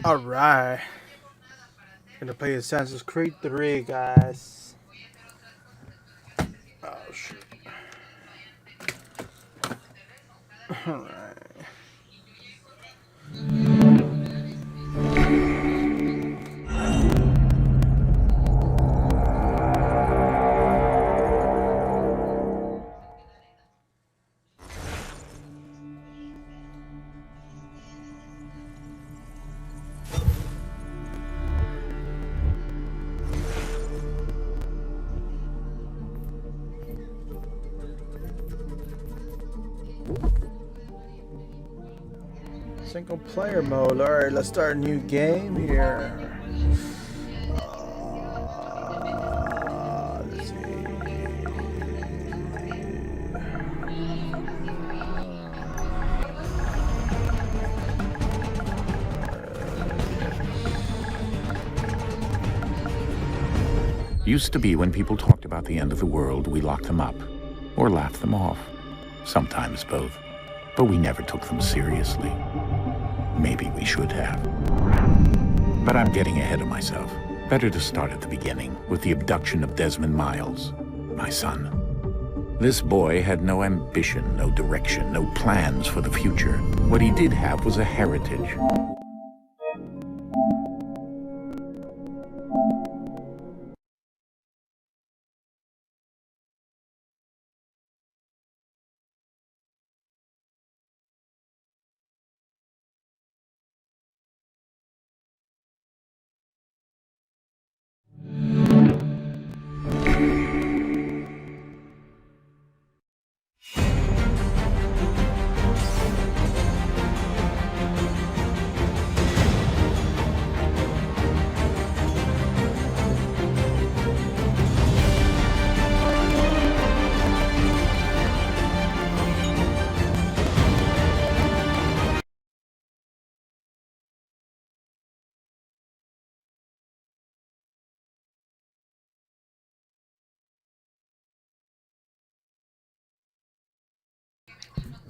Alright, gonna play Assassin's Creed 3, guys. Oh, shit. Alright. Single player mode. Alright, let's start a new game here. Let's see. Used to be when people talked about the end of the world, we locked them up or laughed them off. Sometimes both. But we never took them seriously. Maybe we should have. But I'm getting ahead of myself. Better to start at the beginning, with the abduction of Desmond Miles, my son. This boy had no ambition, no direction, no plans for the future. What he did have was a heritage.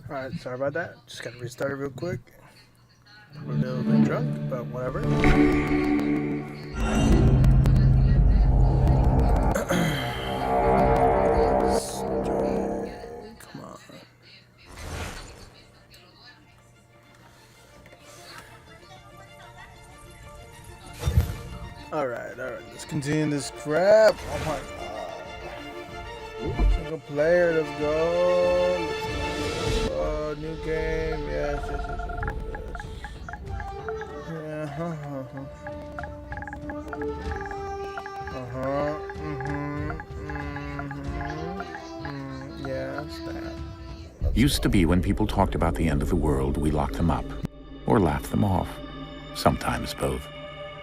Alright, sorry about that. Just gotta restart it real quick. I'm a little bit drunk, but whatever. Come on. Alright, let's continue this crap. Oh my god. Single player, let's go. New game, yes. Yeah, yes, that. Used to be when people talked about the end of the world, we locked them up or laughed them off. Sometimes both.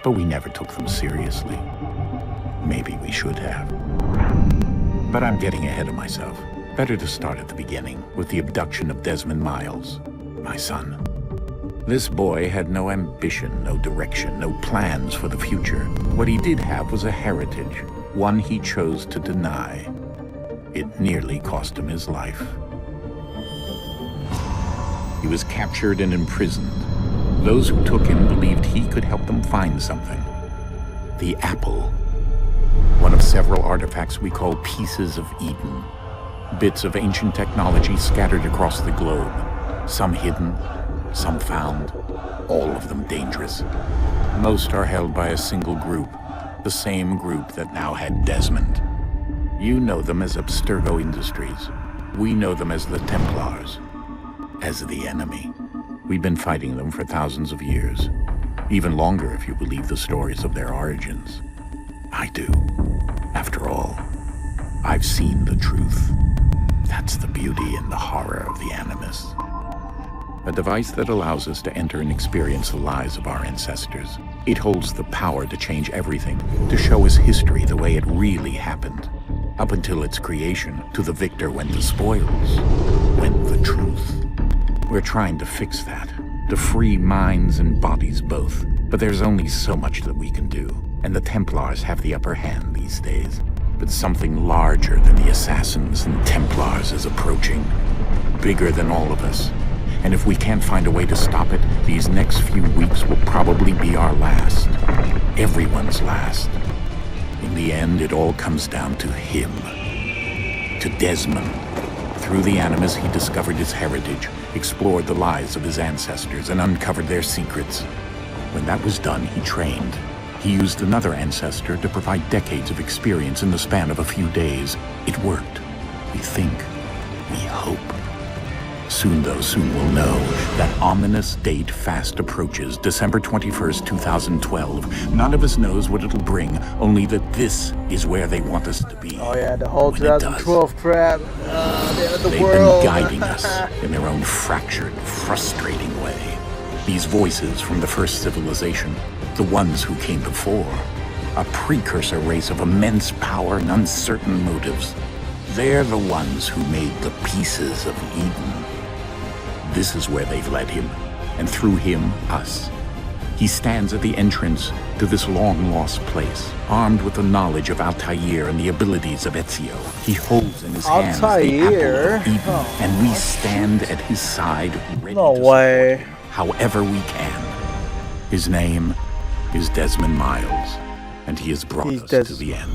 But we never took them seriously. Maybe we should have. But I'm getting ahead of myself. Better to start at the beginning, with the abduction of Desmond Miles, my son. This boy had no ambition, no direction, no plans for the future. What he did have was a heritage, one he chose to deny. It nearly cost him his life. He was captured and imprisoned. Those who took him believed he could help them find something. The apple. One of several artifacts we call pieces of Eden. Bits of ancient technology scattered across the globe. Some hidden, some found, all of them dangerous. Most are held by a single group, the same group that now had Desmond. You know them as Abstergo Industries. We know them as the Templars, as the enemy. We've been fighting them for thousands of years, even longer if you believe the stories of their origins. I do. After all, I've seen the truth. That's the beauty and the horror of the Animus. A device that allows us to enter and experience the lives of our ancestors. It holds the power to change everything, to show us history the way it really happened. Up until its creation, to the victor went the spoils, went the truth. We're trying to fix that, to free minds and bodies both. But there's only so much that we can do, and the Templars have the upper hand these days. But something larger than the Assassins and Templars is approaching. Bigger than all of us. And if we can't find a way to stop it, these next few weeks will probably be our last. Everyone's last. In the end, it all comes down to him. To Desmond. Through the Animus, he discovered his heritage, explored the lives of his ancestors, and uncovered their secrets. When that was done, he trained. He used another ancestor to provide decades of experience in the span of a few days. It worked. We think. We hope. Soon we'll know. That ominous date fast approaches, December 21st, 2012. None of us knows what it'll bring, only that this is where they want us to be. Oh yeah, the whole When it 2012 crap. The end of the They've world. been guiding us in their own fractured, frustrating way. These voices from the first civilization, the ones who came before, a precursor race of immense power and uncertain motives. They're the ones who made the pieces of Eden. This is where they've led him, and through him, us. He stands at the entrance to this long-lost place, armed with the knowledge of Altair and the abilities of Ezio. He holds in his hands the Altair? apple of Eden, and we stand at his side, ready No to way. support him however we can. His name is Desmond Miles, and he has brought us to the end.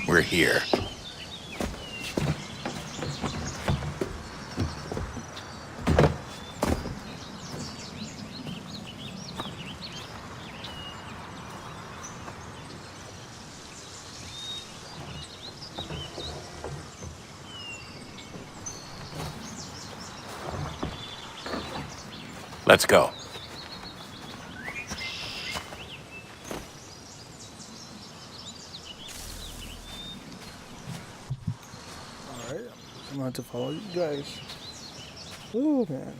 We're here. Let's go. Alright, I'm going to follow you guys. Ooh, man.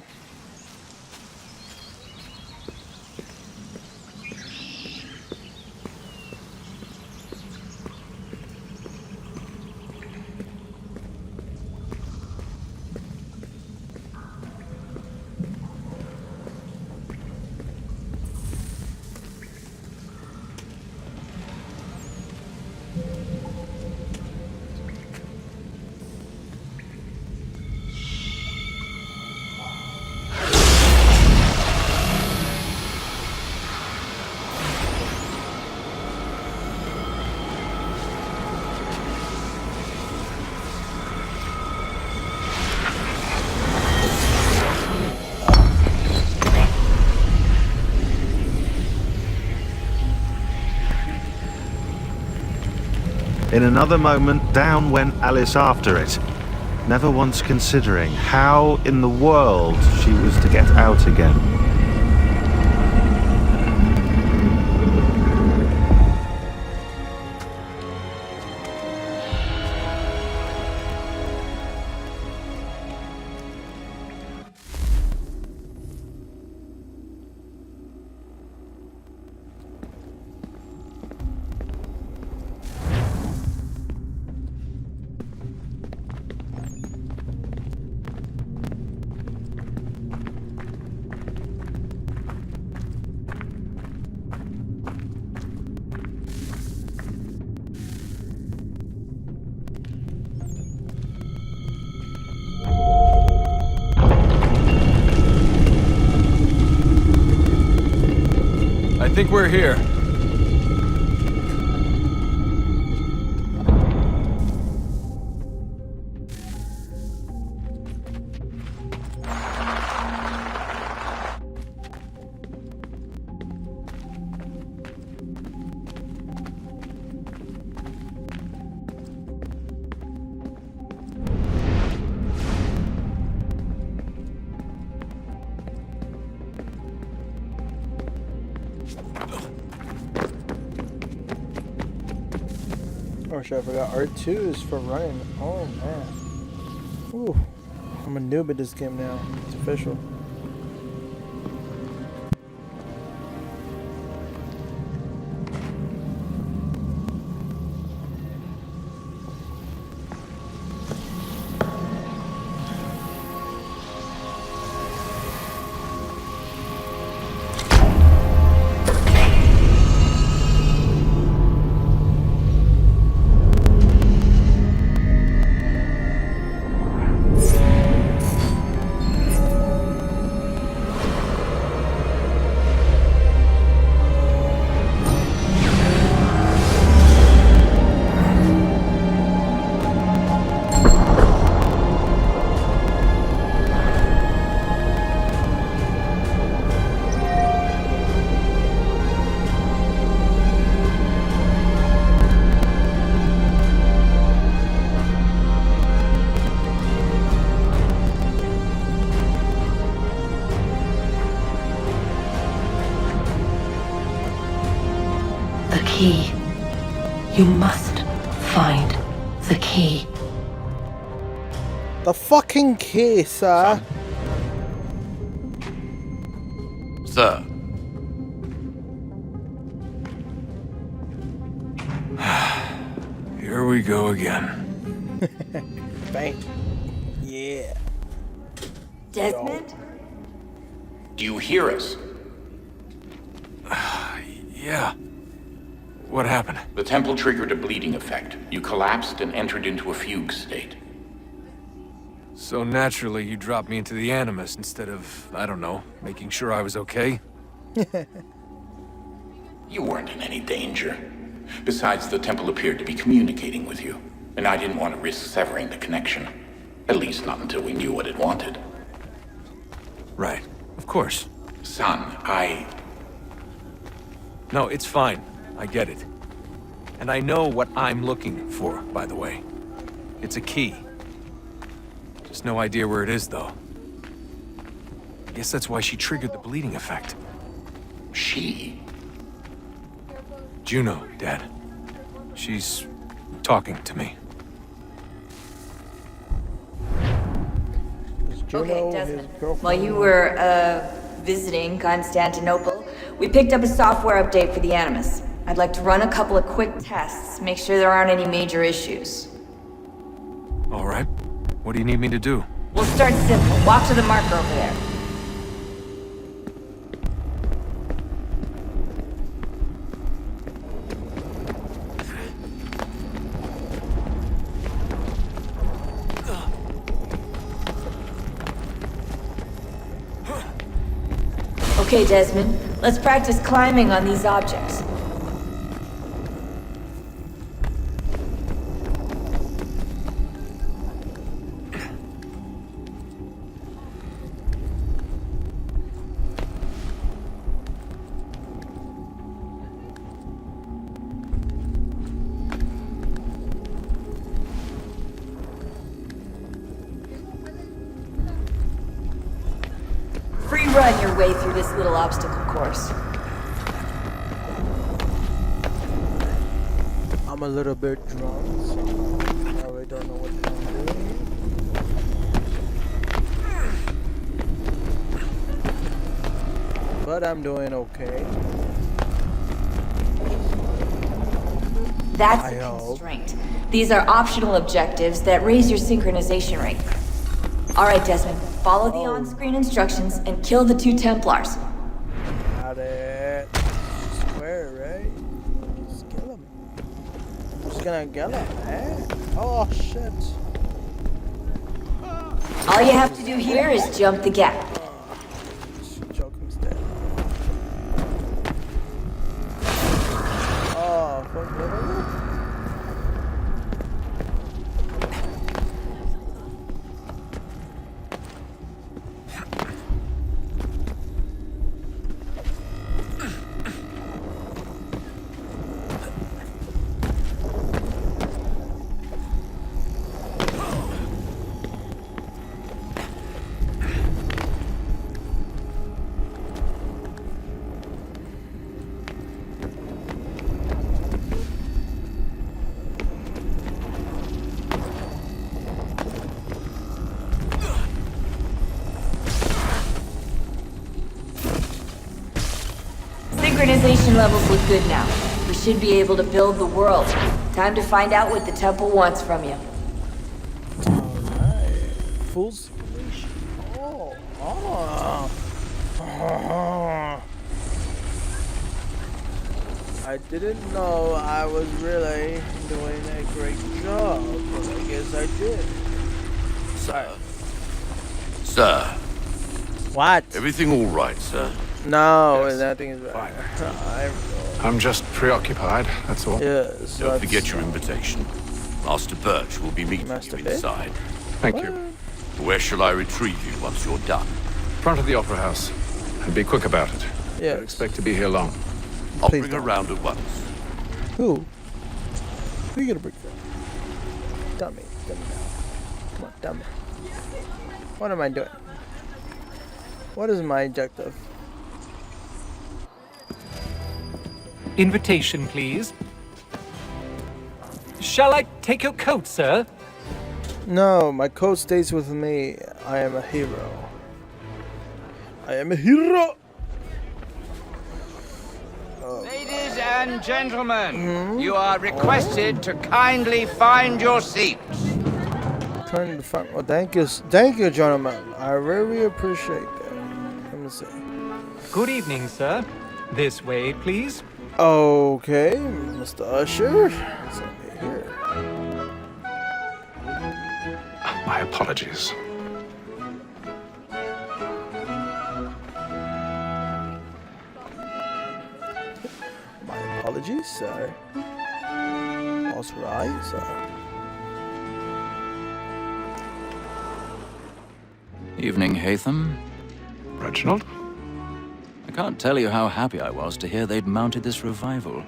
In another moment, down went Alice after it, never once considering how in the world she was to get out again. I think we're here. Oh shit, I forgot. R2 is for running. Oh man. Ooh. I'm a noob at this game now. It's official. The key. You must find the key. The fucking key, sir. Sir. Here we go again. Bang. Yeah. Desmond? Do you hear us? Yeah. What happened? The temple triggered a bleeding effect. You collapsed and entered into a fugue state. So naturally, you dropped me into the Animus instead of, I don't know, making sure I was okay? You weren't in any danger. Besides, the temple appeared to be communicating with you, and I didn't want to risk severing the connection. At least not until we knew what it wanted. Right. Of course. Son, No, it's fine. I get it. And I know what I'm looking for, by the way. It's a key. Just no idea where it is, though. I guess that's why she triggered the bleeding effect. She? Juno, Dad. She's talking to me. Is Juno Okay, his Desmond. girlfriend? While you were, visiting Constantinople, we picked up a software update for the Animus. I'd like to run a couple of quick tests, make sure there aren't any major issues. All right. What do you need me to do? We'll start simple. Walk to the marker over there. Okay, Desmond. Let's practice climbing on these objects. Free run your way through this little obstacle course. I'm a little bit drunk, so I really don't know what I'm doing. But I'm doing okay. That's I the hope. constraint. These are optional objectives that raise your synchronization rate. Alright, Desmond. Follow the on-screen instructions and kill the 2 Templars. Got it. Square, right? Just kill him. I'm just gonna kill him, eh? Oh shit. All you have to do here is jump the gap. Choke him dead. Oh, fuck, whatever. Organization levels look good now. We should be able to build the world. Time to find out what the temple wants from you. Alright. Full simulation. I didn't know I was really doing a great job, but I guess I did. Sir, What? everything all right, sir? No, Yes. nothing is right. I'm just preoccupied, that's all. Yes. Don't forget your invitation. Master Birch will be meeting Master you Birch? inside. Thank you. Where shall I retrieve you once you're done? Front of the Opera House. And be quick about it. Yes. Don't expect to be here long. I'll Please bring don't. her round at once. Who? Who you gonna bring from? Dummy. Dummy now. Come on, dummy. What am I doing? What is my objective? Invitation, please. Shall I take your coat, sir? No, my coat stays with me. I am a hero. I am a hero! Ladies and gentlemen, you are requested to kindly find your seats. Turn to the front. Well, thank you, gentlemen. I really appreciate that. Let me see. Good evening, sir. This way, please. Okay, Mr. Usher. It's over here. My apologies. My apologies, sir. All's right, sir. Evening, Hatham. Reginald? I can't tell you how happy I was to hear they'd mounted this revival.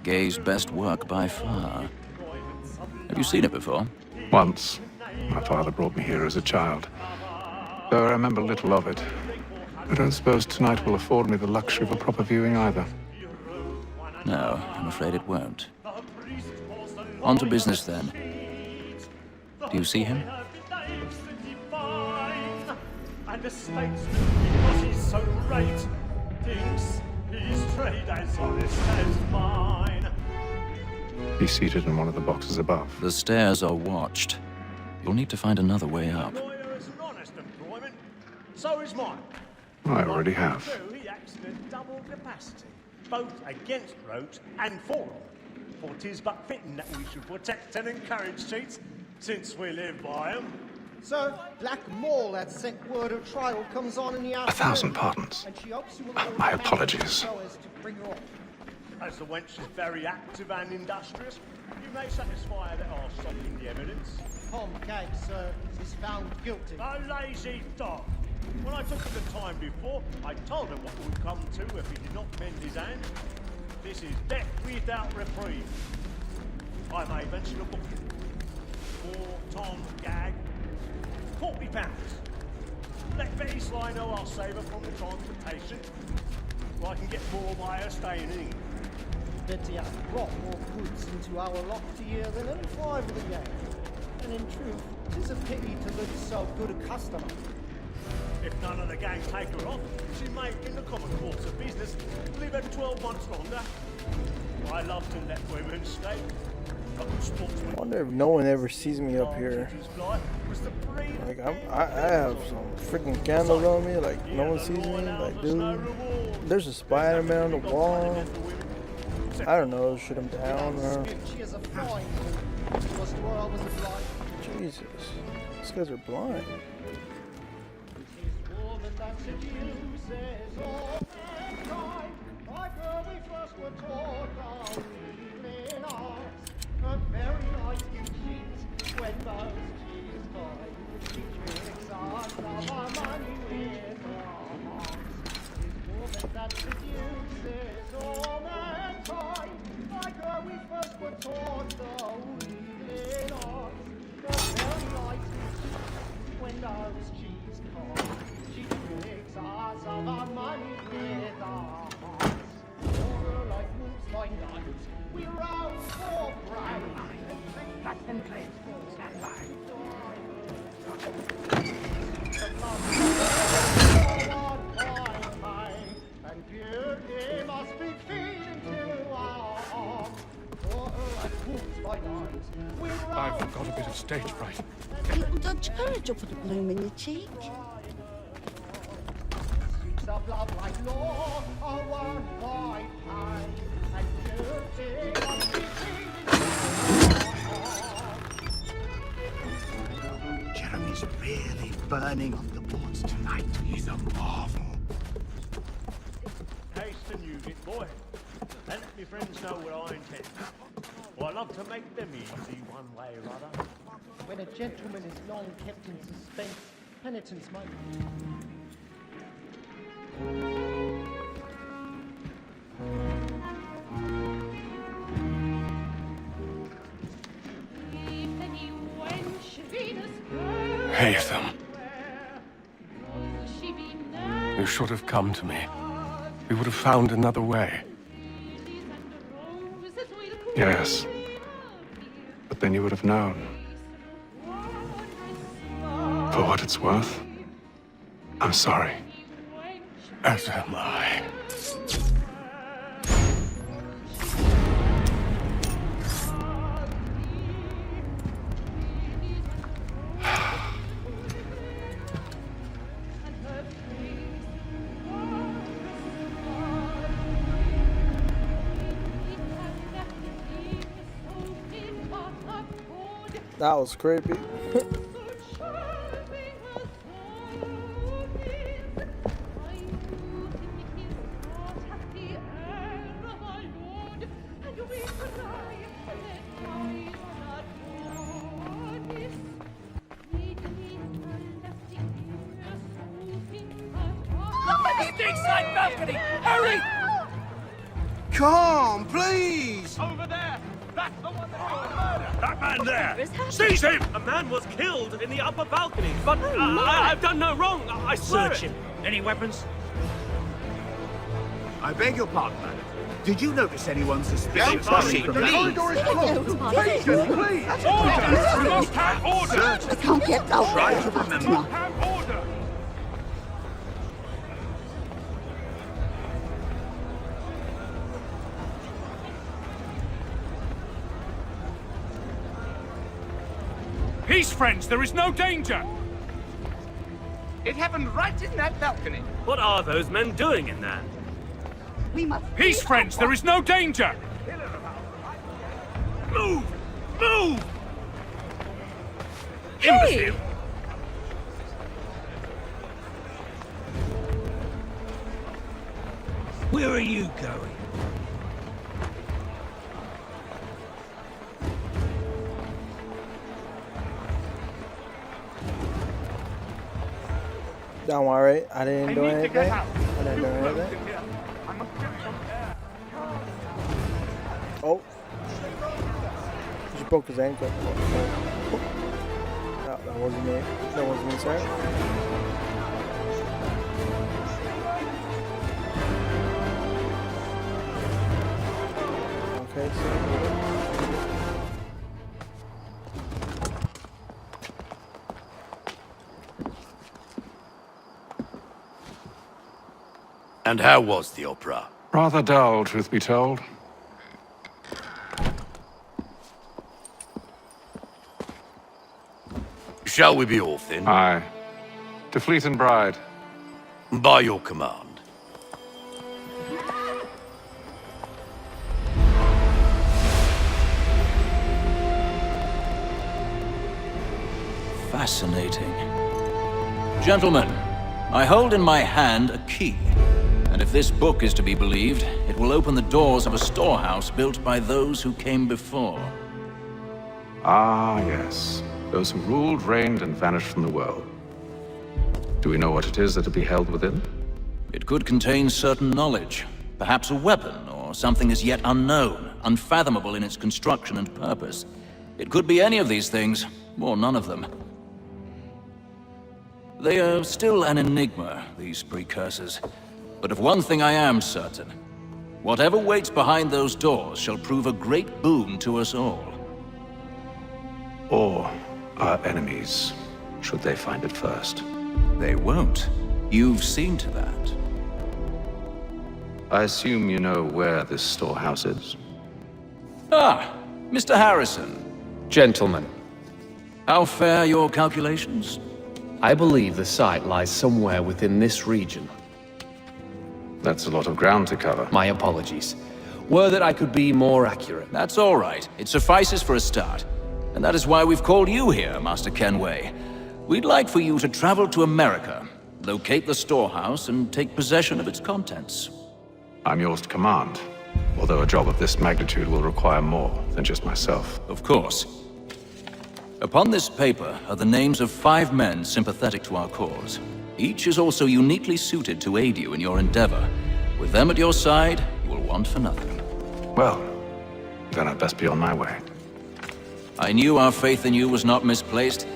Gay's best work by far. Have you seen it before? Once. My father brought me here as a child. Though I remember little of it. I don't suppose tonight will afford me the luxury of a proper viewing either. No, I'm afraid it won't. On to business then. Do you see him? And the statesman, because he's so great, thinks his trade as honest as mine. He's seated in one of the boxes above. The stairs are watched. You'll need to find another way up. Lawyer is an honest employment, so is mine. I already have. So he acts in a double capacity, both against roach and for 'em. For 'tis but fitting that we should protect and encourage cheats, since we live by 'em. Sir, Black Mall had sent word of trial comes on in the afternoon. 1,000 pardons. And she hopes you will all My manage apologies. so as to bring her off. As the wench is very active and industrious, you may satisfy her that are stopping the evidence. Tom Gag, sir, is found guilty. A lazy dog. When I took him the time before, I told him what would come to if he did not mend his hand. This is death without reprieve. I may mention a book. For Tom Gag, £40. Let Betty Sly know I'll save her from the transportation. Or I can get more by her staying in. Betty has brought more goods into our lofty year than any 5 of the gang. And in truth, 'tis a pity to lose so good a customer. If none of the gang take her off, she may, in the common course of business, live at 12 months longer. I love to let women stay. A good sportsman. I wonder if no one ever sees me up here. Like I have some freaking candles on me. Like no one sees me. Like dude, there's a Spider-Man on the wall. I don't know, shoot him down or. She is a fine woman. She was to her I was a blind. Jesus, these guys are blind. This woman that seduces all mankind, like her we first were taught our evening arts. A very nice you cheat when those cheese die. She tricks us of our money with her hearts. This woman that seduces all mankind, like her we first were taught our evening arts. A very nice you cheat when those cheese die. She tricks us of our money with our hearts. For her life moves like diamonds. We round for pride. Captain Clint, stand by. And beauty must be stage fright. A little Dutch courage will put a bloom in your cheek. Streets of love like law are one by high, and guilty of deceiving. Jeremy's really burning on the boards tonight. He's a marvel. Taste and use it, boy. And let me friends know what I intend. Well, I love to make them easy one way or other. When a gentleman is long kept in suspense, penitence might... Haytham. You should have come to me. We would have found another way. Yes. But then you would have known. For what it's worth, I'm sorry. As am I. That was creepy. Inside balcony! Hurry! Come, please! Over there! That's the one that That man there! Seize him! A man was killed in the upper balcony, but I've done no wrong. I swear Search it. him. Any weapons? I beg your pardon, madam. Did you notice anyone suspicious? Please. Please. The corridor is closed. Patience, please. Order! We must have order! I can't get out. Try to remember. Have order! Peace, friends, there is no danger! It happened right in that balcony. What are those men doing in there? We must... Peace, friends, there is no danger! Move! Move! Hey! Imbecile! Where are you going? Don't worry, I didn't do anything. I didn't do anything. Oh. She broke his ankle. Oh. No, that wasn't me. That wasn't me, sir. Okay, so... And how was the opera? Rather dull, truth be told. Shall we be off then? Aye. To Fleet and Bride. By your command. Fascinating. Gentlemen, I hold in my hand a key. And if this book is to be believed, it will open the doors of a storehouse built by those who came before. Ah, yes. Those who ruled, reigned, and vanished from the world. Do we know what it is that will be held within? It could contain certain knowledge. Perhaps a weapon, or something as yet unknown, unfathomable in its construction and purpose. It could be any of these things, or none of them. They are still an enigma, these precursors. But of one thing I am certain. Whatever waits behind those doors shall prove a great boon to us all. Or our enemies, should they find it first. They won't. You've seen to that. I assume you know where this storehouse is? Ah, Mr. Harrison. Gentlemen, How fair your calculations? I believe the site lies somewhere within this region. That's a lot of ground to cover. My apologies. Were that I could be more accurate. That's all right. It suffices for a start. And that is why we've called you here, Master Kenway. We'd like for you to travel to America, locate the storehouse, and take possession of its contents. I'm yours to command, although a job of this magnitude will require more than just myself. Of course. Upon this paper are the names of 5 men sympathetic to our cause. Each is also uniquely suited to aid you in your endeavor. With them at your side, you will want for nothing. Well, then I'd best be on my way. I knew our faith in you was not misplaced.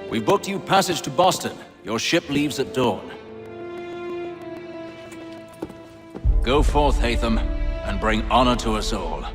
We've booked you passage to Boston. Your ship leaves at dawn. Go forth, Hatham, and bring honor to us all.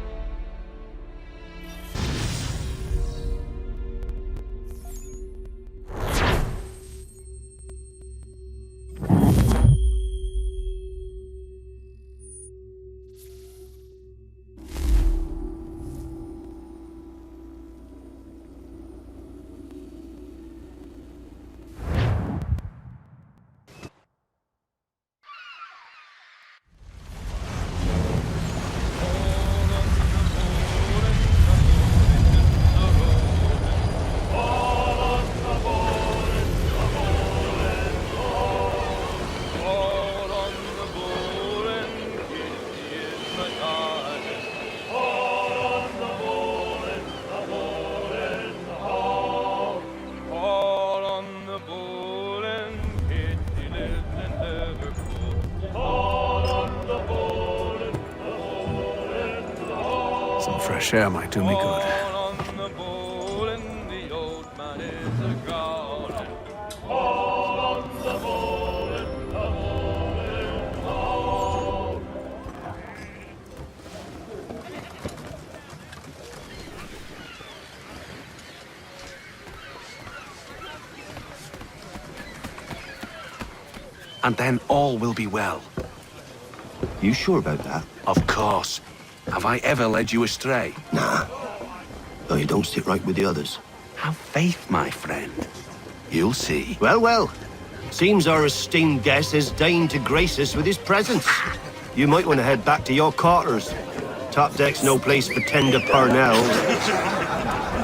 Some fresh air might do me good. And then all will be well. You sure about that? Of course. Have I ever led you astray? Nah. No, you don't sit right with the others. Have faith, my friend. You'll see. Well, well. Seems our esteemed guest has deigned to grace us with his presence. You might want to head back to your quarters. Top deck's no place for tender Parnells.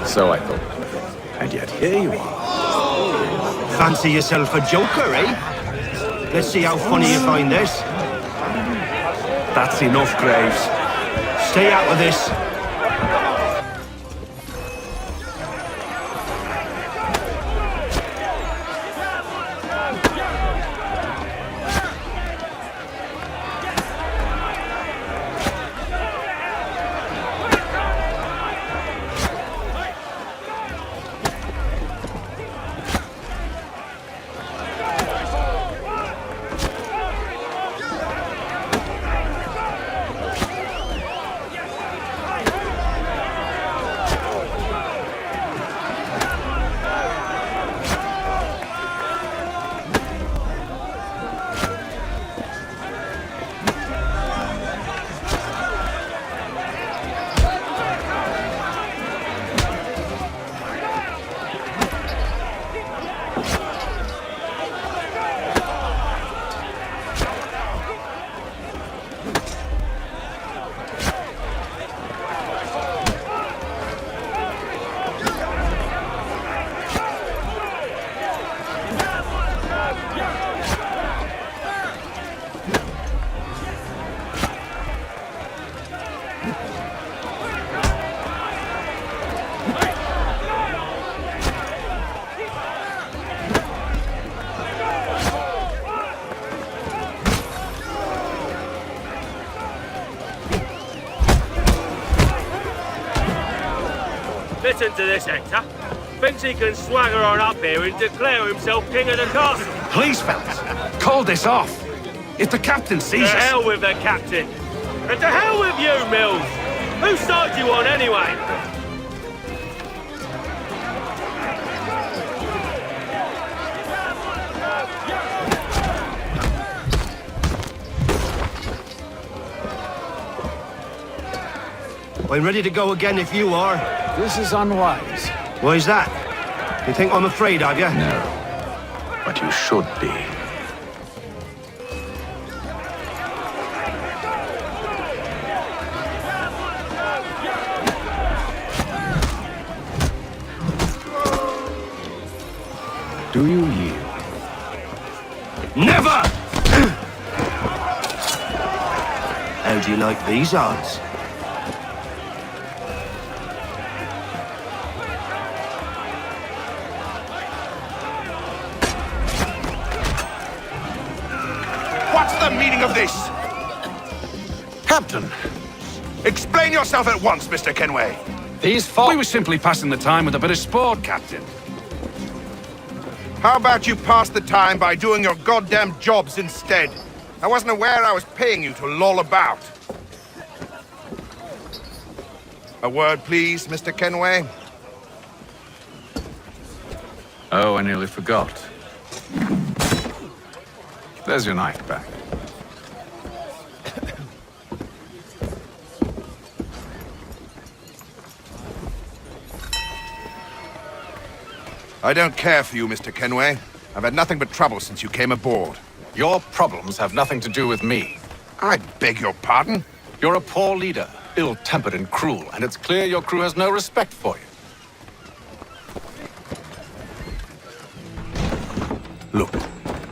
So I thought. And yet here you are. Fancy yourself a joker, eh? Let's see how funny you find this. That's enough, Graves. Stay out of this. Listen to this, Hector. Thinks he can swagger on up here and declare himself king of the castle. Please, fellas, call this off. If the captain sees us... To hell with the captain. And to hell with you, Mills. Whose side you on, anyway? I'm ready to go again if you are. This is unwise. Why's that? You think I'm afraid of you? No. But you should be. Do you yield? Never! How do you like these odds? What's the meaning of this? Captain! Explain yourself at once, Mr. Kenway. We were simply passing the time with a bit of sport, Captain. How about you pass the time by doing your goddamn jobs instead? I wasn't aware I was paying you to loll about. A word, please, Mr. Kenway. Oh, I nearly forgot. There's your knife back. I don't care for you, Mr. Kenway. I've had nothing but trouble since you came aboard. Your problems have nothing to do with me. I beg your pardon? You're a poor leader, ill-tempered and cruel, and it's clear your crew has no respect for you. Look,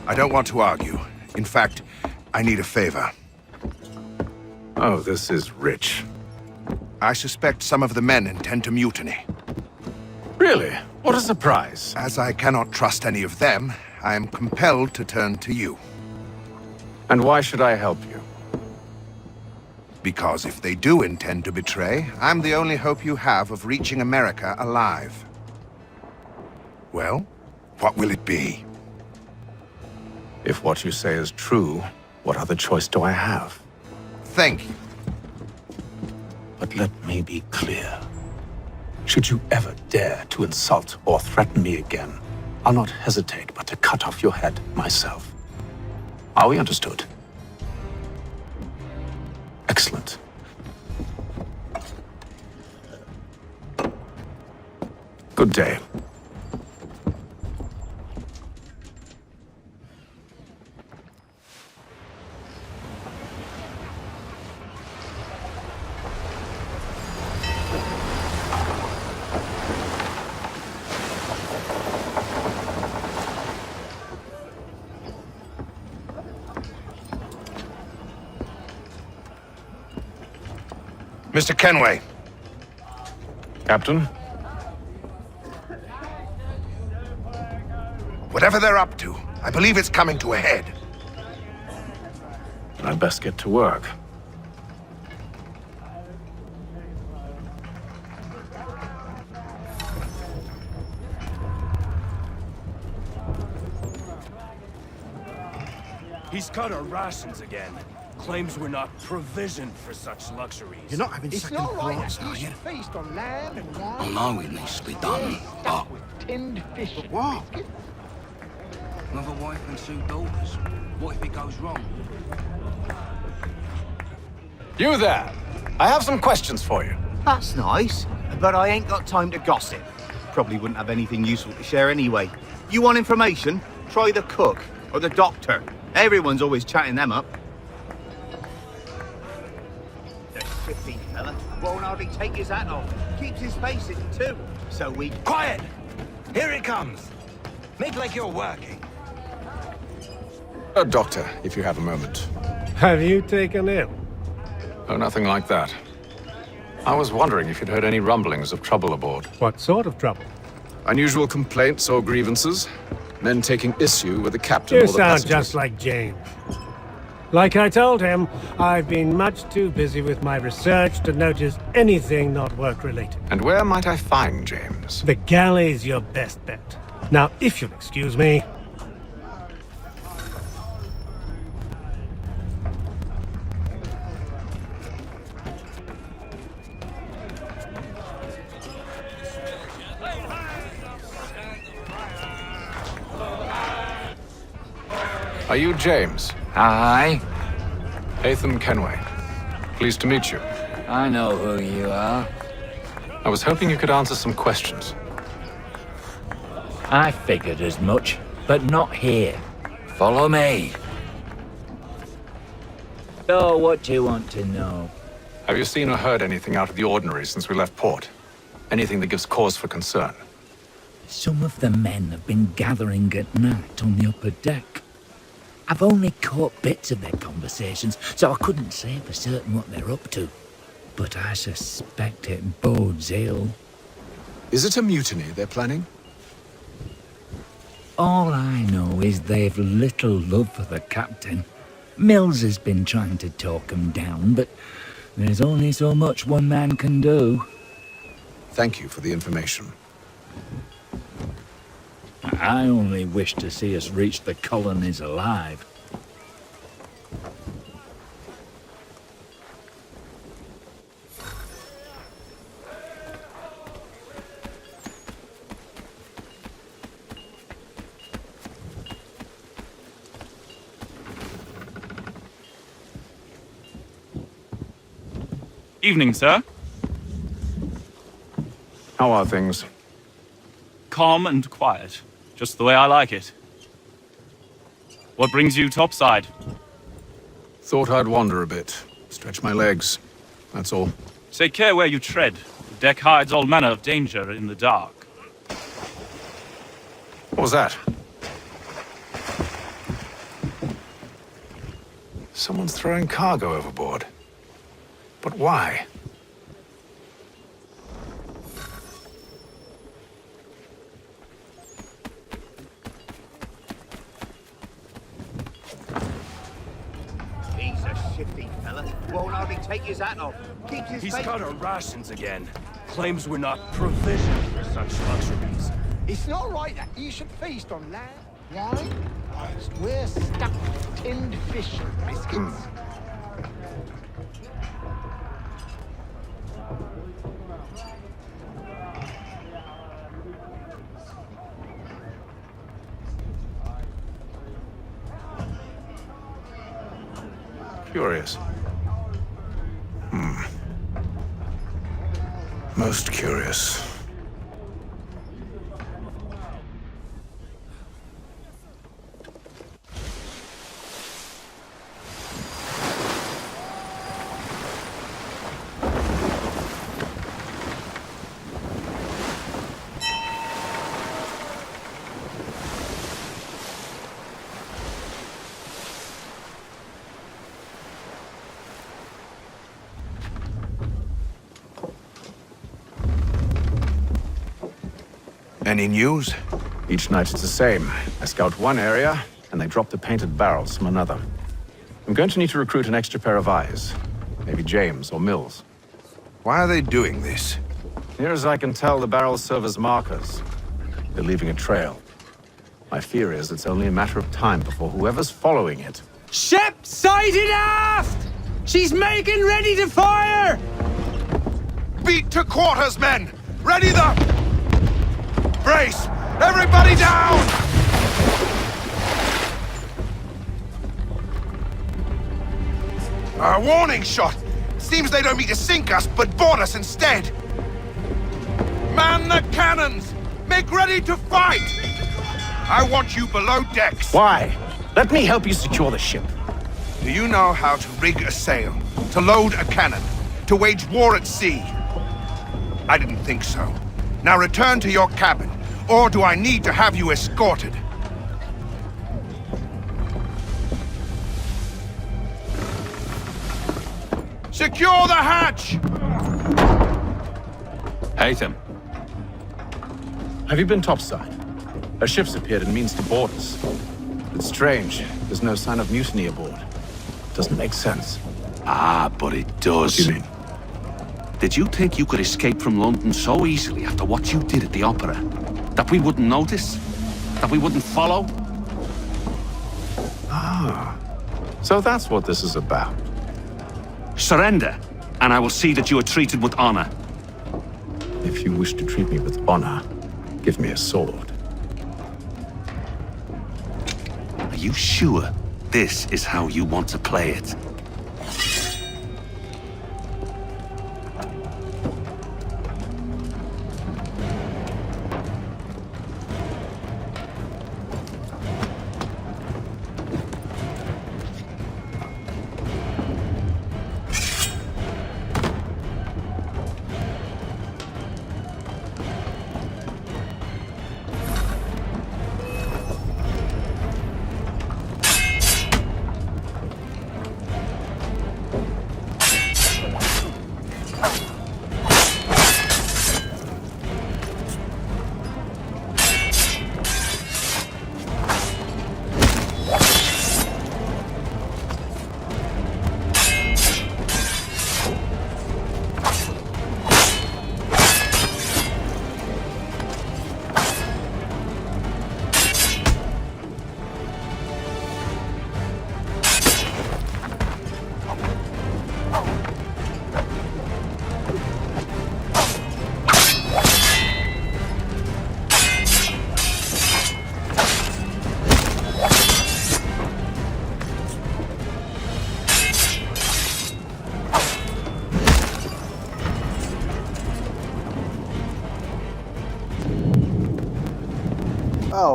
I don't want to argue. In fact, I need a favor. Oh, this is rich. I suspect some of the men intend to mutiny. Really? What a surprise. As I cannot trust any of them, I am compelled to turn to you. And why should I help you? Because if they do intend to betray, I'm the only hope you have of reaching America alive. Well, what will it be? If what you say is true, what other choice do I have? Thank you. But let me be clear. Should you ever dare to insult or threaten me again, I'll not hesitate but to cut off your head myself. Are we understood? Excellent. Good day. Mr. Kenway. Captain? Whatever they're up to, I believe it's coming to a head. I'd best get to work. He's cut our rations again. Claims we're not provisioned for such luxuries. You're not having It's second not right thoughts, that are you you? should feast on lamb and wine. I know it needs to be done, but With tinned fish. and What? biscuits. another wife and 2 daughters. What if it goes wrong? You there! I have some questions for you. That's nice, but I ain't got time to gossip. Probably wouldn't have anything useful to share anyway. You want information? Try the cook or the doctor. Everyone's always chatting them up. The shifty fella won't hardly take his hat off. Keeps his face in too. So we... Quiet! Here it comes. Make like you're working. Doctor, if you have a moment. Have you taken ill? Oh, nothing like that. I was wondering if you'd heard any rumblings of trouble aboard. What sort of trouble? Unusual complaints or grievances? Men taking issue with the captain You or the sound passengers? just like James. Like I told him, I've been much too busy with my research to notice anything not work-related. And where might I find James? The galley's your best bet. Now, if you'll excuse me... Are you James? Aye. Hatham Kenway. Pleased to meet you. I know who you are. I was hoping you could answer some questions. I figured as much, but not here. Follow me. So, what do you want to know? Have you seen or heard anything out of the ordinary since we left port? Anything that gives cause for concern? Some of the men have been gathering at night on the upper deck. I've only caught bits of their conversations, so I couldn't say for certain what they're up to. But I suspect it bodes ill. Is it a mutiny they're planning? All I know is they've little love for the captain. Mills has been trying to talk him down, but there's only so much one man can do. Thank you for the information. I only wish to see us reach the colonies alive. Evening, sir. How are things? Calm and quiet. Just the way I like it. What brings you topside? Thought I'd wander a bit. Stretch my legs. That's all. Take care where you tread. The deck hides all manner of danger in the dark. What was that? Someone's throwing cargo overboard. But why? He's a shifty fella. Won't hardly take his hat off. Keeps his He's face... got our rations again. Claims we're not provisioned for such luxuries. It's not right that you should feast on land. Why? Whilst we're stuck with tinned fish and biscuits. Curious. Most curious. Any news? Each night it's the same. I scout one area, and they drop the painted barrels from another. I'm going to need to recruit an extra pair of eyes. Maybe James or Mills. Why are they doing this? Near as I can tell, the barrels serve as markers. They're leaving a trail. My fear is it's only a matter of time before whoever's following it... Ship sighted aft! She's making ready to fire! Beat to quarters, men! Ready the... Brace! Everybody down! A warning shot! Seems they don't mean to sink us, but board us instead! Man the cannons! Make ready to fight! I want you below decks! Why? Let me help you secure the ship. Do you know how to rig a sail? To load a cannon? To wage war at sea? I didn't think so. Now return to your cabin, or do I need to have you escorted? Secure the hatch! Haytham. Have you been topside? A ship's appeared and means to board us. It's strange. There's no sign of mutiny aboard. Doesn't make sense. Ah, but it does. What do you mean? Did you think you could escape from London so easily after what you did at the opera? That we wouldn't notice? That we wouldn't follow? Ah. So that's what this is about. Surrender, and I will see that you are treated with honor. If you wish to treat me with honor, give me a sword. Are you sure this is how you want to play it?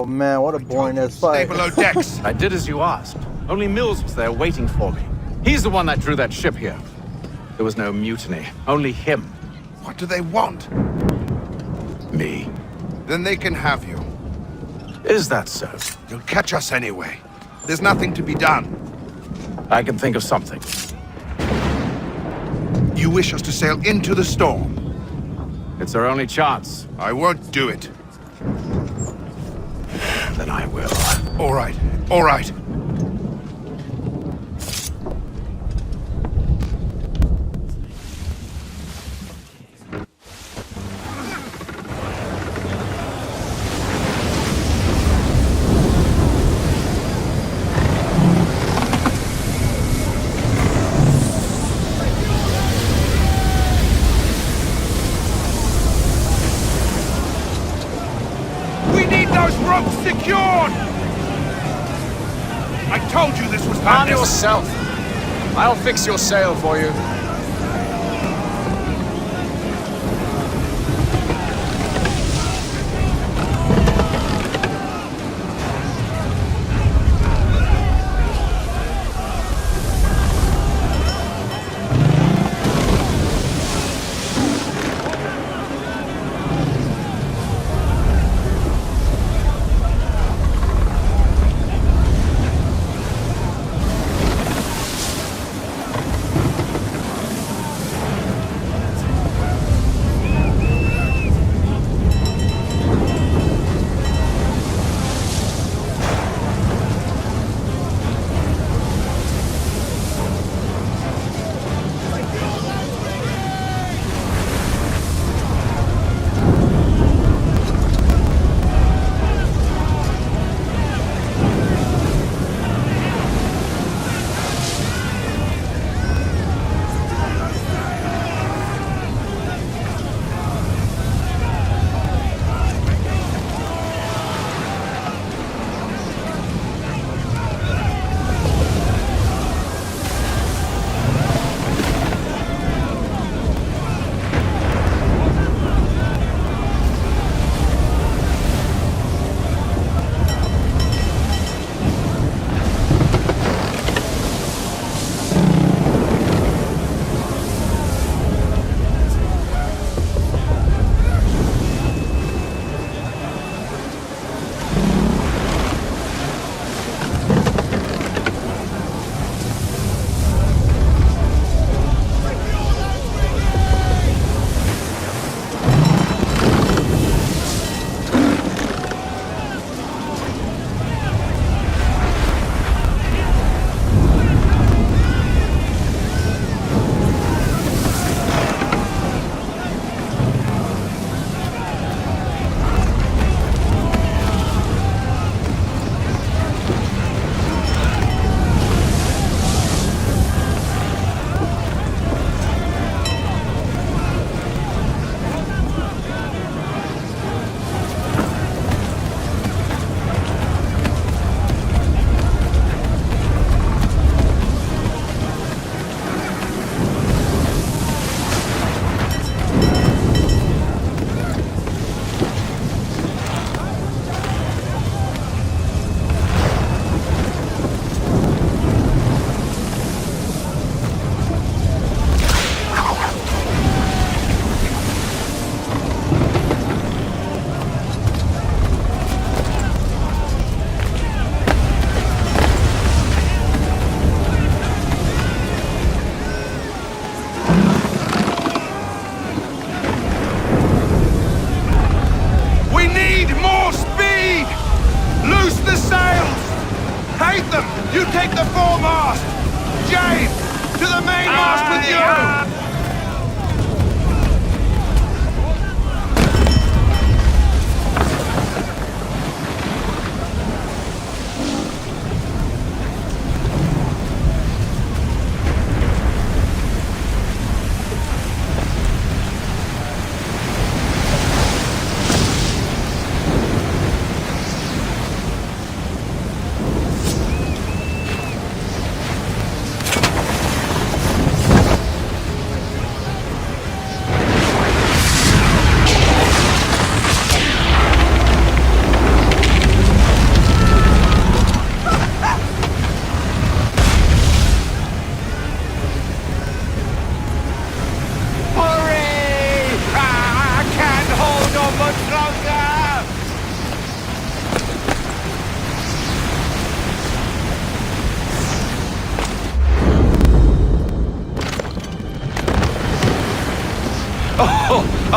man, what a boring ass fight. Stay below decks. I did as you asked. Only Mills was there waiting for me. He's the one that drew that ship here. There was no mutiny, only him. What do they want? Me. Then they can have you. Is that so? You'll catch us anyway. There's nothing to be done. I can think of something. You wish us to sail into the storm? It's our only chance. I won't do it. Then I will. All right, all right. Secured! I told you this was Calm madness. yourself. I'll fix your sail for you.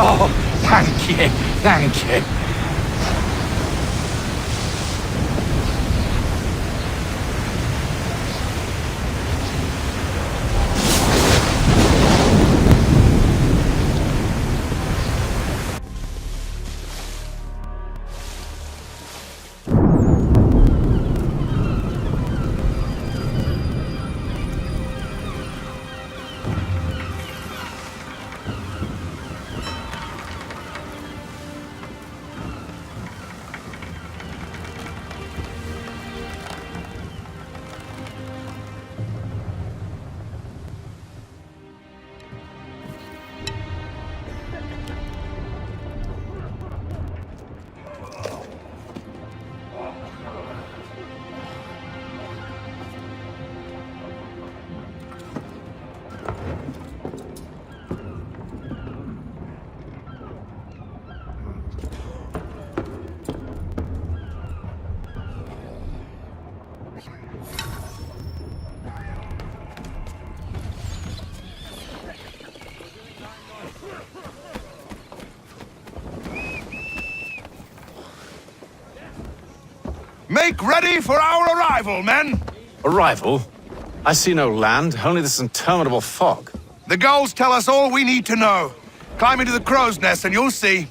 Oh, thank you, thank you. Make ready for our arrival, men! Arrival? I see no land, only this interminable fog. The gulls tell us all we need to know. Climb into the crow's nest and you'll see.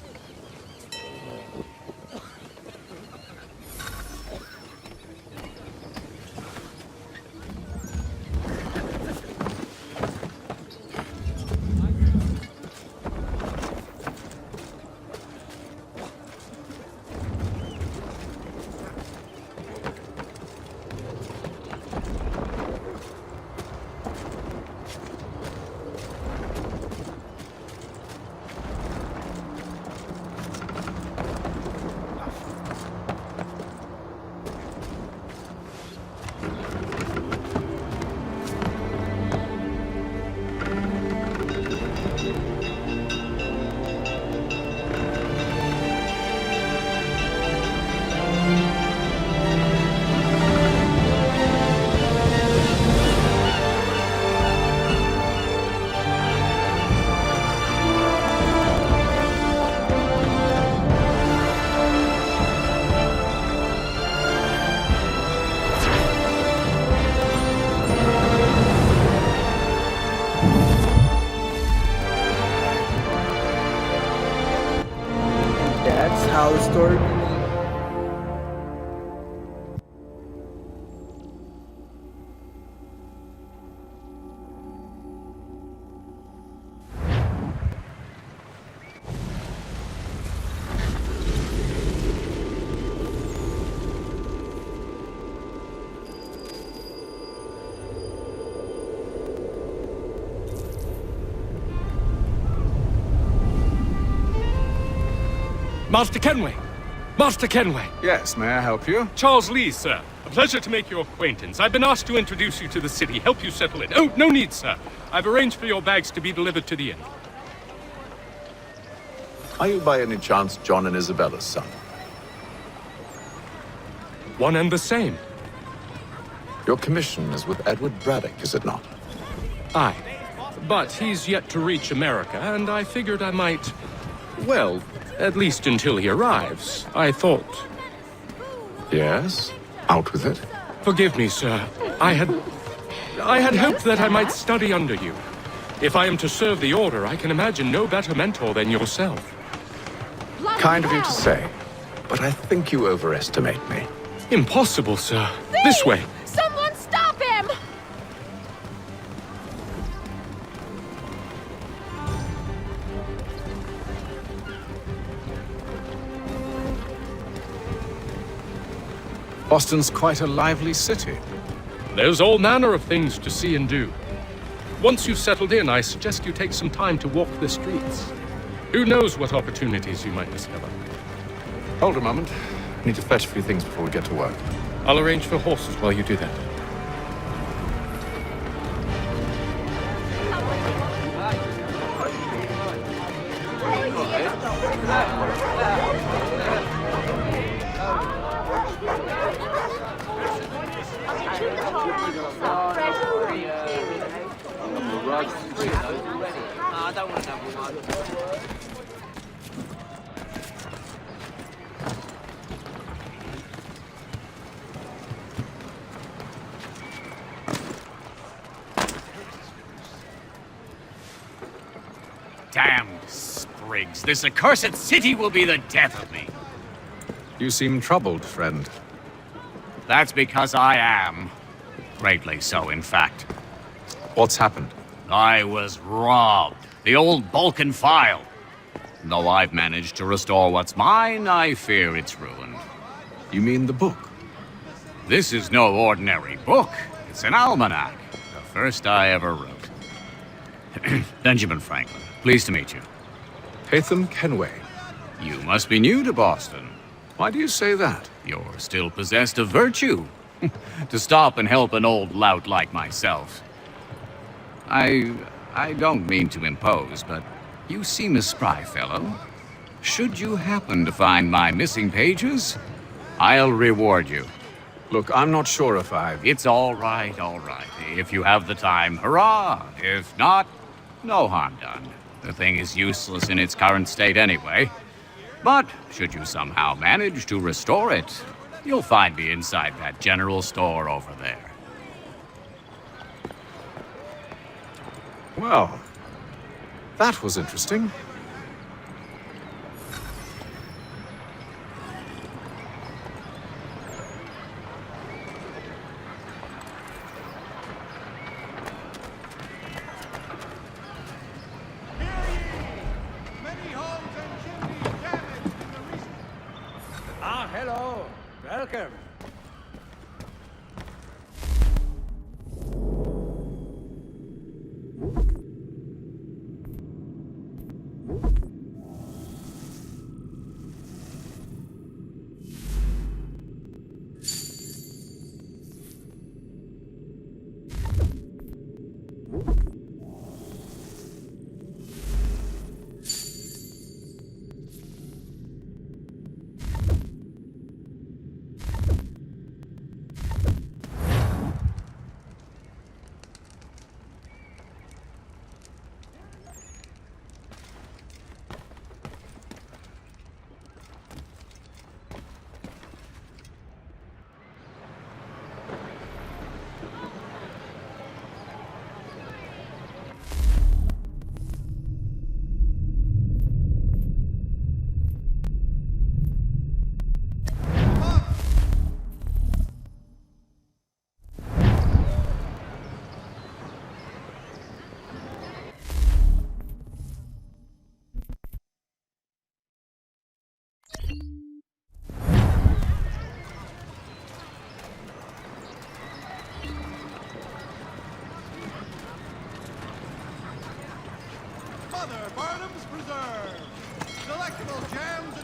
That's how the story begins. Master Kenway! Master Kenway! Yes, may I help you? Charles Lee, sir. A pleasure to make your acquaintance. I've been asked to introduce you to the city, help you settle in. Oh, no need, sir. I've arranged for your bags to be delivered to the inn. Are you by any chance John and Isabella's son? One and the same. Your commission is with Edward Braddock, is it not? Aye. But he's yet to reach America, and I figured I might... Well, at least until he arrives, I thought. Yes? Out with it. Forgive me, sir. I had hoped that I might study under you. If I am to serve the Order, I can imagine no better mentor than yourself. Kind of you to say, but I think you overestimate me. Impossible, sir. This way. Someone stop him! Boston's quite a lively city. There's all manner of things to see and do. Once you've settled in, I suggest you take some time to walk the streets. Who knows what opportunities you might discover. Hold a moment. I need to fetch a few things before we get to work. I'll arrange for horses while you do that. I don't want to have one. Damned sprigs. This accursed city will be the death of me. You seem troubled, friend. That's because I am. Greatly so, in fact. What's happened? I was robbed. The old Balkan file. Though I've managed to restore what's mine, I fear it's ruined. You mean the book? This is no ordinary book. It's an almanac. The first I ever wrote. Benjamin Franklin, pleased to meet you. Haytham Kenway. You must be new to Boston. Why do you say that? You're still possessed of virtue. To stop and help an old lout like myself. I don't mean to impose, but you seem a spry fellow. Should you happen to find my missing pages, I'll reward you. Look, I'm not sure if I've... It's all right, all right. If you have the time, hurrah! If not, no harm done. The thing is useless in its current state anyway. But should you somehow manage to restore it, you'll find me inside that general store over there. Well, that was interesting. Hello. Welcome.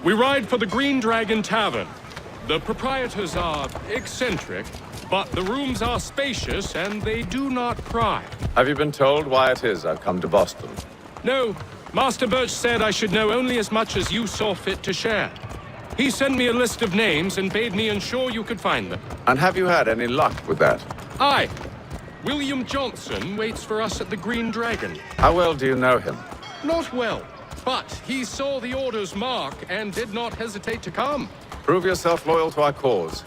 We ride for the Green Dragon Tavern. The proprietors are eccentric, but the rooms are spacious and they do not pry. Have you been told why it is I've come to Boston? No, Master Birch said I should know only as much as you saw fit to share. He sent me a list of names and bade me ensure you could find them. And have you had any luck with that? Aye. William Johnson waits for us at the Green Dragon. How well do you know him? Not well, but he saw the order's mark and did not hesitate to come. Prove yourself loyal to our cause,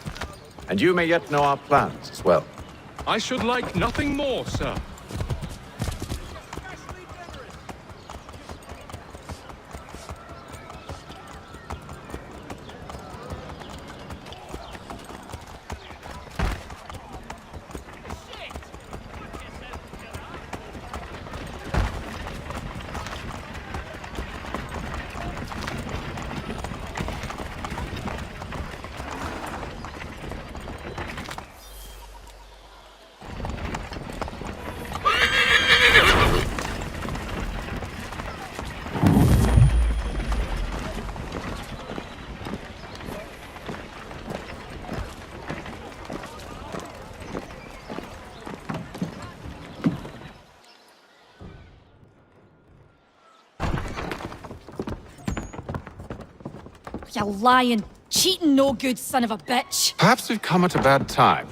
and you may yet know our plans as well. I should like nothing more, sir. You lying, cheating, no good son of a bitch. Perhaps we've come at a bad time.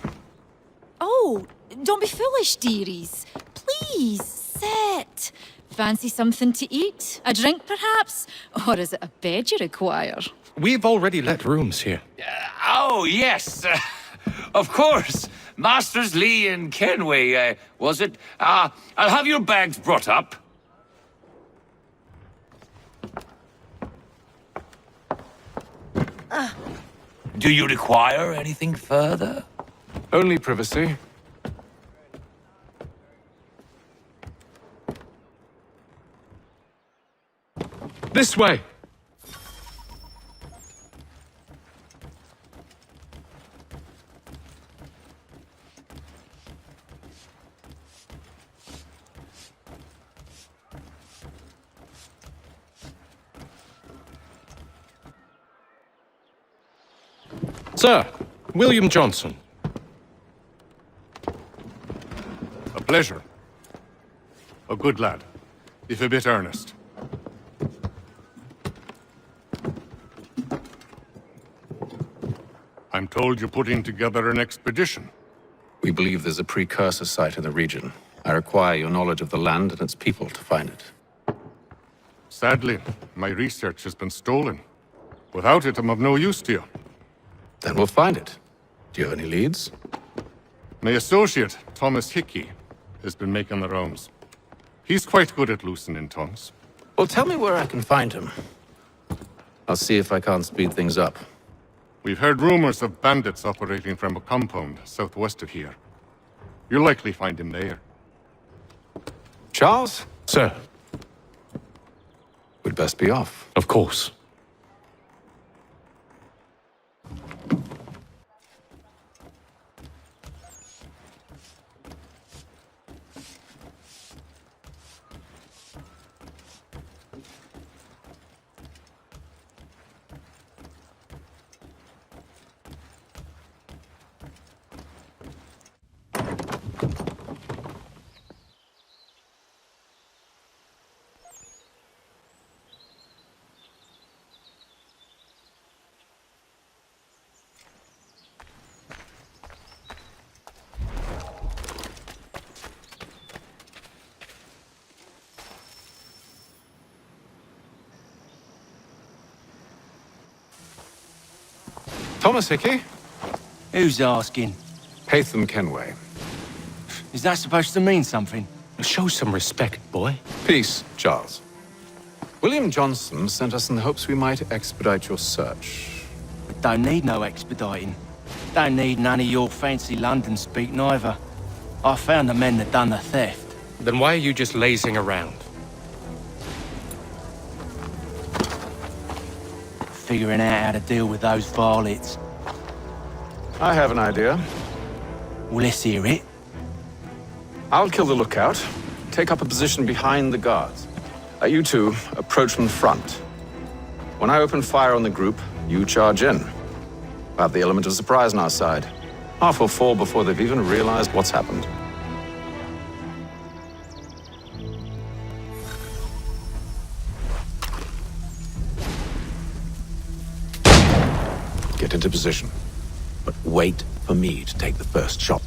Oh, don't be foolish, dearies. Please, sit. Fancy something to eat? A drink, perhaps? Or is it a bed you require? We've already let rooms here. Oh, yes. Of course. Masters Lee and Kenway, was it? I'll have your bags brought up. Do you require anything further? Only privacy. This way! Sir, William Johnson. A pleasure. A good lad, if a bit earnest. I'm told you're putting together an expedition. We believe there's a precursor site in the region. I require your knowledge of the land and its people to find it. Sadly, my research has been stolen. Without it, I'm of no use to you. Then we'll find it. Do you have any leads? My associate, Thomas Hickey, has been making the rounds. He's quite good at loosening tongues. Well, tell me where I can find him. I'll see if I can't speed things up. We've heard rumors of bandits operating from a compound southwest of here. You'll likely find him there. Charles? Sir. We'd best be off. Of course. Thomas Hickey? Who's asking? Haytham Kenway. Is that supposed to mean something? Show some respect, boy. Peace, Charles. William Johnson sent us in the hopes we might expedite your search. We don't need no expediting. Don't need none of your fancy London speak neither. I found the men that done the theft. Then why are you just lazing around? Figuring out how to deal with those varlets. I have an idea. Well, let's hear it. I'll kill the lookout, take up a position behind the guards. You two approach from the front. When I open fire on the group, you charge in. We'll have the element of surprise on our side. Half will fall before they've even realized what's happened. Get into position, but wait for me to take the first shot.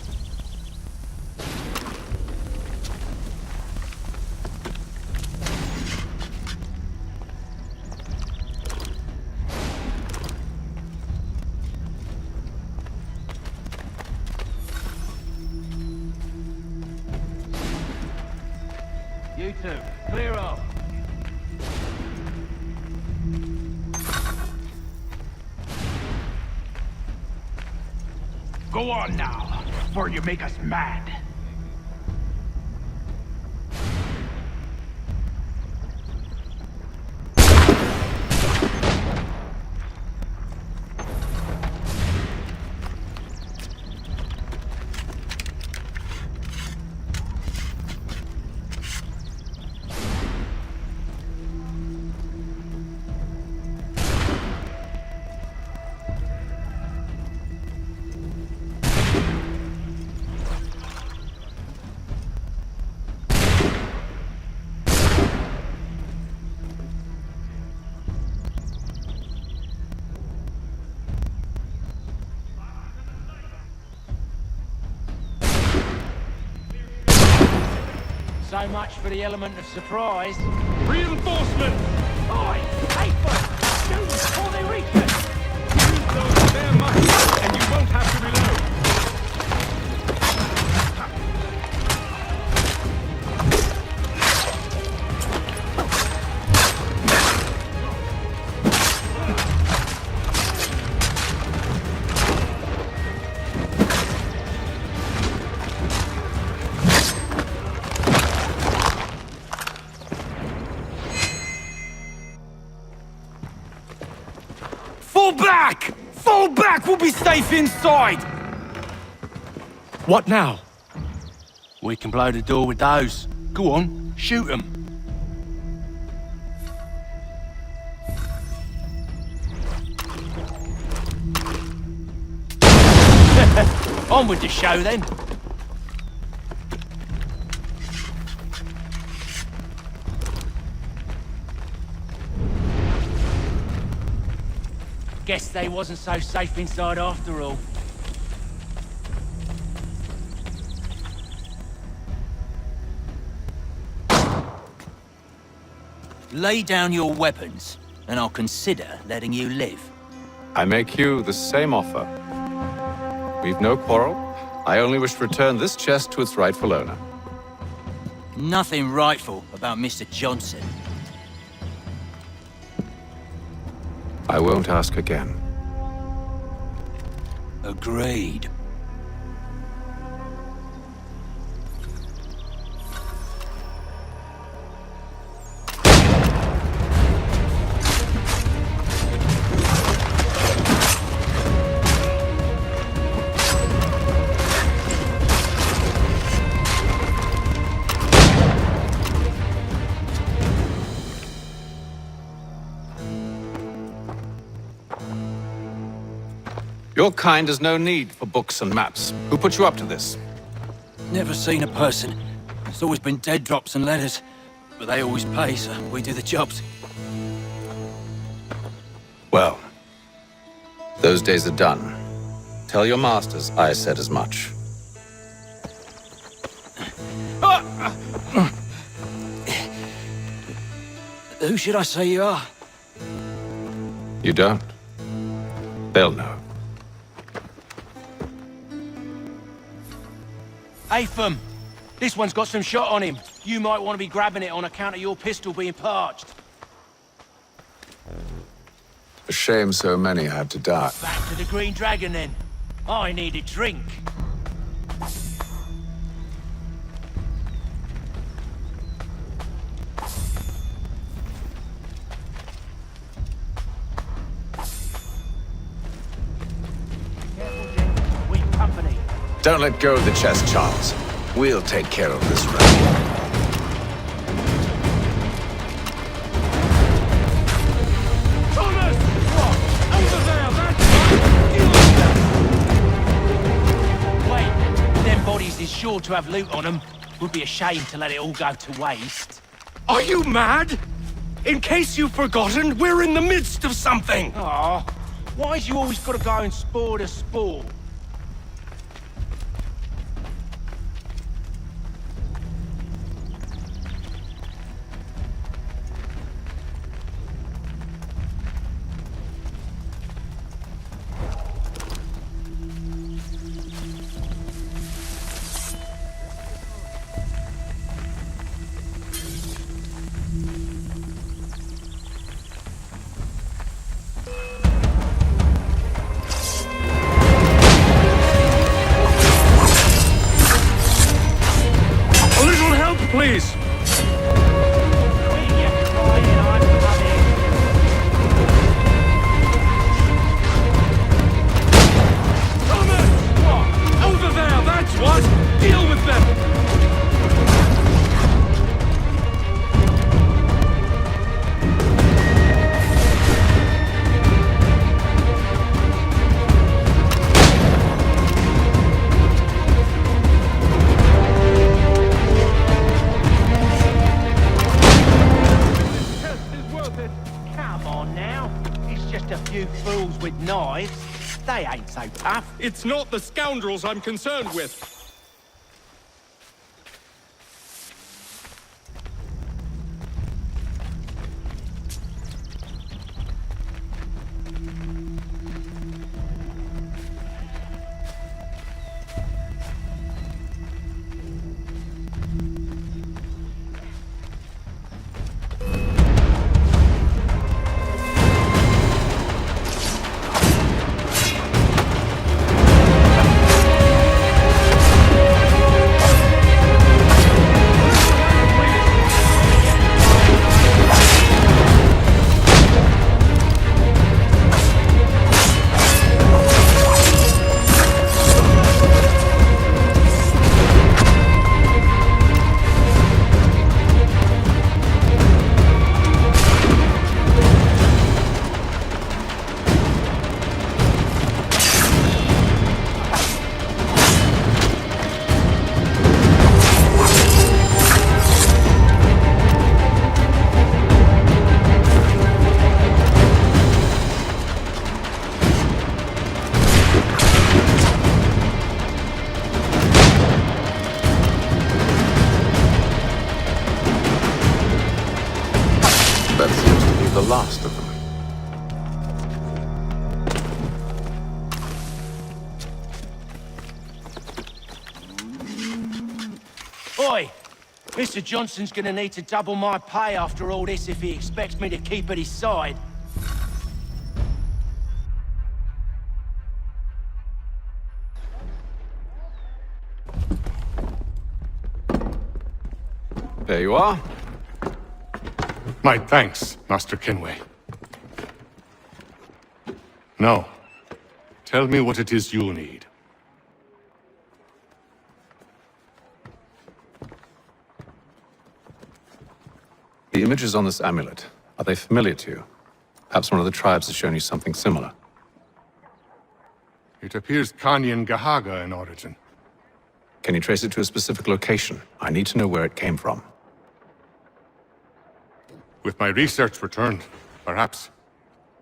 You two, clear off. Go on now, before you make us mad. So much for the element of surprise. Reinforcement! Oi! Haytham! Shoot before they reach us! Use those spare muscles, and you won't have to reload. Fall back! We'll be safe inside! What now? We can blow the door with those. Go on, shoot them. On with the show then. Guess they wasn't so safe inside after all. Lay down your weapons, and I'll consider letting you live. I make you the same offer. We've no quarrel. I only wish to return this chest to its rightful owner. Nothing rightful about Mr. Johnson. I won't ask again. Agreed. Your kind has no need for books and maps. Who put you up to this? Never seen a person. It's always been dead drops and letters. But they always pay, so we do the jobs. Well, those days are done. Tell your masters I said as much. Who should I say you are? You don't. They'll know. Atham, this one's got some shot on him. You might want to be grabbing it on account of your pistol being parched. A shame so many had to die. Back to the Green Dragon then. I need a drink. We've company. Don't let go of the chest, Charles. We'll take care of this round. Thomas! What? Over there, that's... Wait, them bodies is sure to have loot on them. Would be a shame to let it all go to waste. Are you mad? In case you've forgotten, we're in the midst of something! Aw, why's you always gotta go and spore the sport? A little help, please! Thomas! What? Over there, that's what! Deal with them! Come on now. It's just a few fools with knives. They ain't so tough. It's not the scoundrels I'm concerned with. Oi! Mr. Johnson's gonna need to double my pay after all this if he expects me to keep at his side. There you are. My thanks, Master Kenway. Now, tell me what it is you need. The images on this amulet, are they familiar to you? Perhaps one of the tribes has shown you something similar. It appears Kanyan Gahaga in origin. Can you trace it to a specific location? I need to know where it came from. With my research returned, perhaps.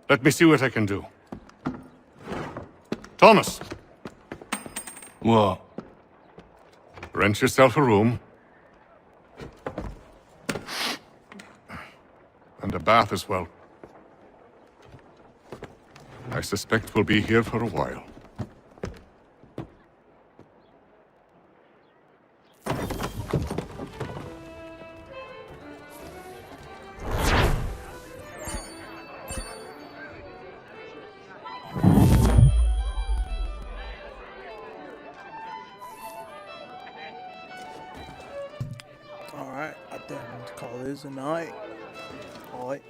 Let me see what I can do. Thomas! What? Rent yourself a room. And a bath as well. I suspect we'll be here for a while. Alright, I think I'm gonna call this a night. Alright.